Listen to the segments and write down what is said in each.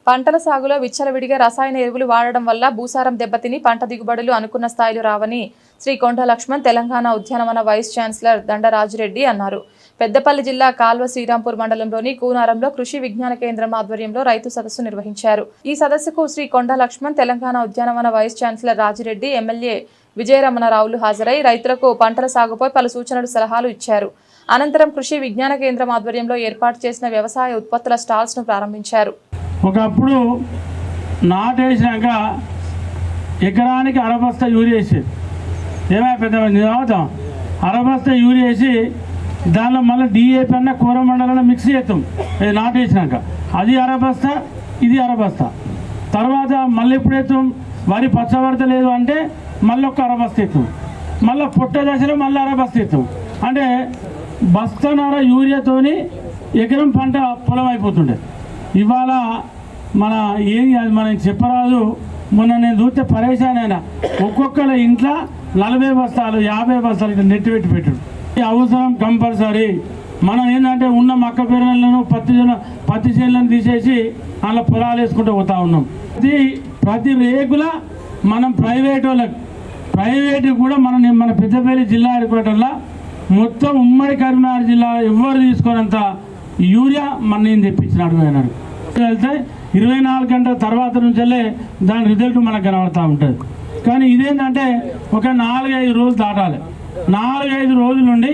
పంటల సాగులో విచ్చలవిడిగా రసాయన ఎరువులు వాడడం వల్ల భూసారం దెబ్బతిని పంట దిగుబడులు అనుకున్న స్థాయిలో రావని శ్రీ కొండ లక్ష్మణ్ తెలంగాణ ఉద్యానవన వైస్ ఛాన్సలర్ దండరాజిరెడ్డి అన్నారు. పెద్దపల్లి జిల్లా కాల్వ శ్రీరాంపూర్ మండలంలోని కూనారంలో కృషి విజ్ఞాన కేంద్రం ఆధ్వర్యంలో రైతు సదస్సు నిర్వహించారు. ఈ సదస్సుకు శ్రీ కొండ లక్ష్మణ్ తెలంగాణ ఉద్యానవన వైస్ ఛాన్సలర్ రాజిరెడ్డి, ఎమ్మెల్యే విజయరమణరావులు హాజరై రైతులకు పంటల సాగుపై పలు సూచనలు సలహాలు ఇచ్చారు. అనంతరం కృషి విజ్ఞాన కేంద్రం ఆధ్వర్యంలో ఏర్పాటు చేసిన వ్యవసాయ ఉత్పత్తుల స్టాల్స్ ను ప్రారంభించారు. ఒకప్పుడు నాటేసినాక ఎకరానికి అరబస్తా యూరియా వేసేది. ఏమైనా పెద్ద నిజమవుతాం, అరబస్తా యూరియా వేసి దానిలో మళ్ళీ డిఏపి అన్న కూర మండలంలో మిక్స్ చేస్తాం. ఇది నాటేసినాక అది అరబస్తా, ఇది అరబస్తా. తర్వాత మళ్ళీ ఎప్పుడు వేస్తాం, వరి పచ్చబడతలేదు అంటే మళ్ళీ ఒక అరబస్తా ఎత్తాం, మళ్ళీ పొట్ట దశలో మళ్ళీ అరబస్తా ఎత్తాం. అంటే బస్తాన్నర యూరియాతోని ఎకరం పంట పొలం అయిపోతుండే. ఇవాళ మన ఏం మనం చెప్పరాదు. మొన్న నేను చూస్తే పరేషాన్ అయినా, ఒక్కొక్కల ఇంట్లో 40 బస్తాలు 50 బస్తాలు ఇట్లా నెట్టి పెట్టాడు. అవసరం కంపల్సరీ. మనం ఏంటంటే ఉన్న మక్క పేరులను పత్తి చేనులను తీసేసి అలా పొలాలు వేసుకుంటూ పోతా ఉన్నాం. ప్రతి రేకుల మనం ప్రైవేట్ కూడా మన పెద్దపల్లి జిల్లా ఏర్పడటంలో మొత్తం ఉమ్మడి కరీంనగర్ జిల్లా ఎవరు తీసుకున్నంత యూరియా నేను తెప్పించినాడు. వెళ్తే 24 గంటల తర్వాత నుంచే దాని రిజల్ట్ మనకు కనబడతా ఉంటుంది. కానీ ఇదేంటంటే ఒక 4-5 రోజులు దాటాలి. 4-5 రోజుల నుండి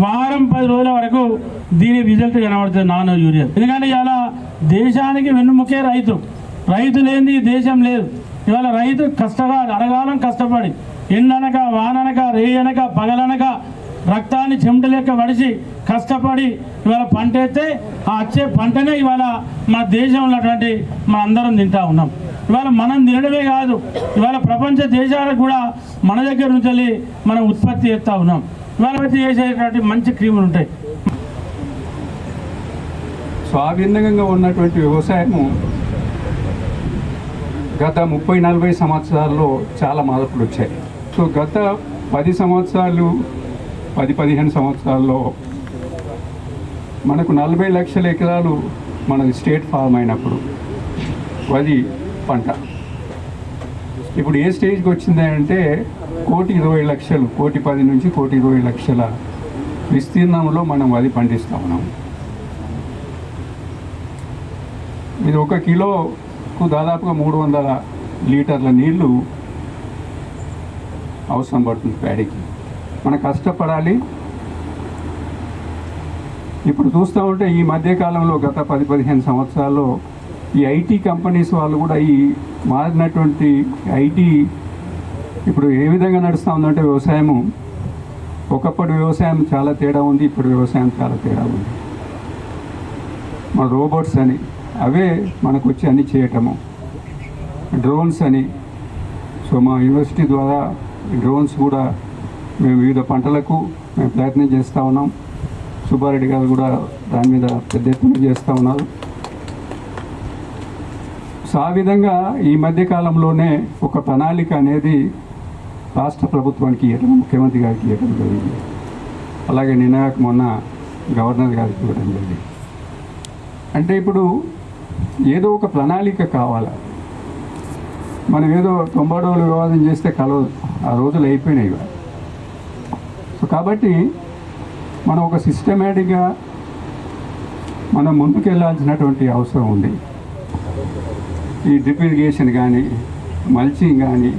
వారం 10 రోజుల వరకు దీని రిజల్ట్ కనబడుతుంది నానో యూరియా. ఎందుకంటే ఇవాళ దేశానికి వెన్నుముకే రైతు లేనిది దేశం లేదు. ఇవాళ రైతు అరగాలం కష్టపడి ఎండనక వాననక రేయనక పగలనక రక్తాన్ని చెమట లెక్క పడిచి కష్టపడి ఇవాళ పంట వేస్తే ఆ వచ్చే పంటనే ఇవాళ మన దేశంలో ఉన్నటువంటి మన అందరం తింటా ఉన్నాం. ఇవాళ మనం తినడమే కాదు, ఇవాళ ప్రపంచ దేశాలకు కూడా మన దగ్గర నుంచి మనం ఉత్పత్తి చేస్తూ ఉన్నాం. ఇవాళ చేసేటువంటి మంచి క్రీములు ఉంటాయి. స్వాభిన్నంగా ఉన్నటువంటి వ్యవసాయము గత 30-40 సంవత్సరాల్లో చాలా మార్పులు వచ్చాయి. సో గత 10 సంవత్సరాలు 10-15 సంవత్సరాల్లో మనకు 40 లక్షల ఎకరాలు మనది స్టేట్ ఫార్మ్ అయినప్పుడు వరి పంట ఇప్పుడు ఏ స్టేజ్కి వచ్చింది అంటే 1,20,00,000, 1,10,00,000 నుంచి 1,20,00,000 విస్తీర్ణంలో మనం వరి పండిస్తూ ఉన్నాం. ఇది 1 కిలోకు దాదాపుగా 300 లీటర్ల నీళ్లు అవసరం పడుతుంది ప్యాడీకి. మనం కష్టపడాలి. ఇప్పుడు చూస్తూ ఉంటే ఈ మధ్యకాలంలో గత 10-15 సంవత్సరాల్లో ఈ ఐటీ కంపెనీస్ వాళ్ళు కూడా ఈ మారినటువంటి ఐటీ ఇప్పుడు ఏ విధంగా నడుస్తూ ఉందంటే వ్యవసాయము, ఒకప్పటి వ్యవసాయం చాలా తేడా ఉంది, ఇప్పుడు వ్యవసాయం చాలా తేడా ఉంది. మన రోబోట్స్ అని అవే మనకు వచ్చి అన్నీ చేయటము, డ్రోన్స్ అని. సో మా యూనివర్సిటీ ద్వారా డ్రోన్స్ కూడా మేము వివిధ పంటలకు మేము ప్రయత్నం చేస్తూ ఉన్నాం. సుబ్బారెడ్డి గారు కూడా దాని మీద పెద్ద ఎత్తున చేస్తూ ఉన్నారు. సో ఆ విధంగా ఈ మధ్యకాలంలోనే ఒక ప్రణాళిక అనేది రాష్ట్ర ప్రభుత్వానికి ఇవ్వడం, ముఖ్యమంత్రి గారికి ఇవ్వడం జరిగింది. అలాగే మొన్న గవర్నర్ గారికి ఇవ్వడం జరిగింది. అంటే ఇప్పుడు ఏదో ఒక ప్రణాళిక కావాలి. మనం ఏదో 90 రోజులు వివాదం చేస్తే కలవదు, ఆ రోజులు అయిపోయినాయి. సో కాబట్టి మనం ఒక సిస్టమేటిక్గా మనం ముందుకు వెళ్ళాల్సినటువంటి అవసరం ఉంది. ఈ డ్రిప్ ఇరిగేషన్ కానీ, మల్చింగ్ కానీ,